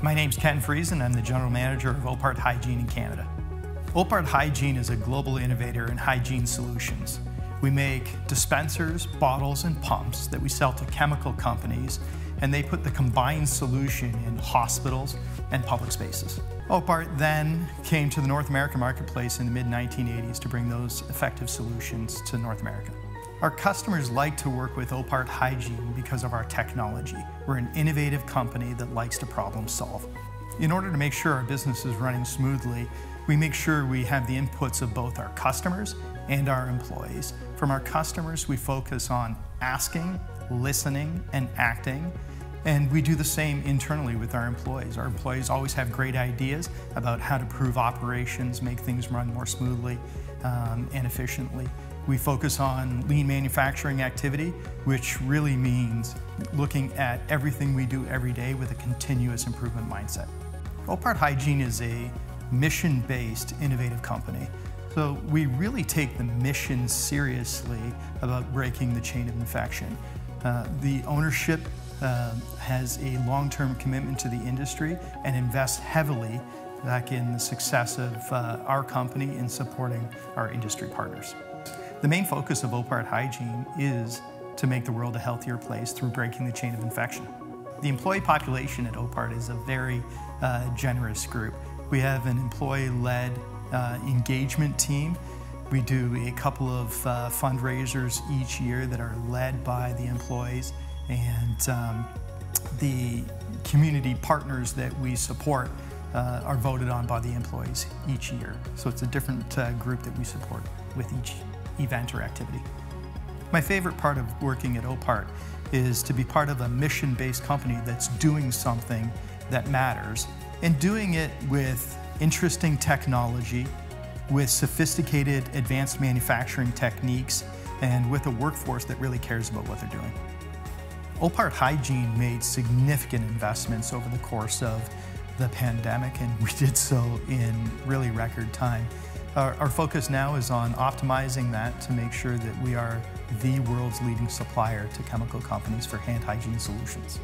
My name's Ken Friesen. I'm the General Manager of Ophardt Hygiene in Canada. Ophardt Hygiene is a global innovator in hygiene solutions. We make dispensers, bottles, and pumps that we sell to chemical companies, and they put the combined solution in hospitals and public spaces. Ophardt then came to the North American marketplace in the mid-1980s to bring those effective solutions to North America. Our customers like to work with Ophardt Hygiene because of our technology. We're an innovative company that likes to problem solve. In order to make sure our business is running smoothly, we make sure we have the inputs of both our customers and our employees. From our customers, we focus on asking, listening, and acting. And we do the same internally with our employees. Our employees always have great ideas about how to improve operations, make things run more smoothly and efficiently. We focus on lean manufacturing activity, which really means looking at everything we do every day with a continuous improvement mindset. Ophardt Hygiene is a mission-based, innovative company. So we really take the mission seriously about breaking the chain of infection. The ownership has a long-term commitment to the industry and invests heavily back in the success of our company in supporting our industry partners. The main focus of Ophardt Hygiene is to make the world a healthier place through breaking the chain of infection. The employee population at Ophardt is a very generous group. We have an employee-led engagement team. We do a couple of fundraisers each year that are led by the employees, and the community partners that we support are voted on by the employees each year. So it's a different group that we support with each event or activity. My favorite part of working at Ophardt is to be part of a mission-based company that's doing something that matters, and doing it with interesting technology, with sophisticated advanced manufacturing techniques, and with a workforce that really cares about what they're doing. Ophardt Hygiene made significant investments over the course of the pandemic, and we did so in really record time. Our focus now is on optimizing that to make sure that we are the world's leading supplier to chemical companies for hand hygiene solutions.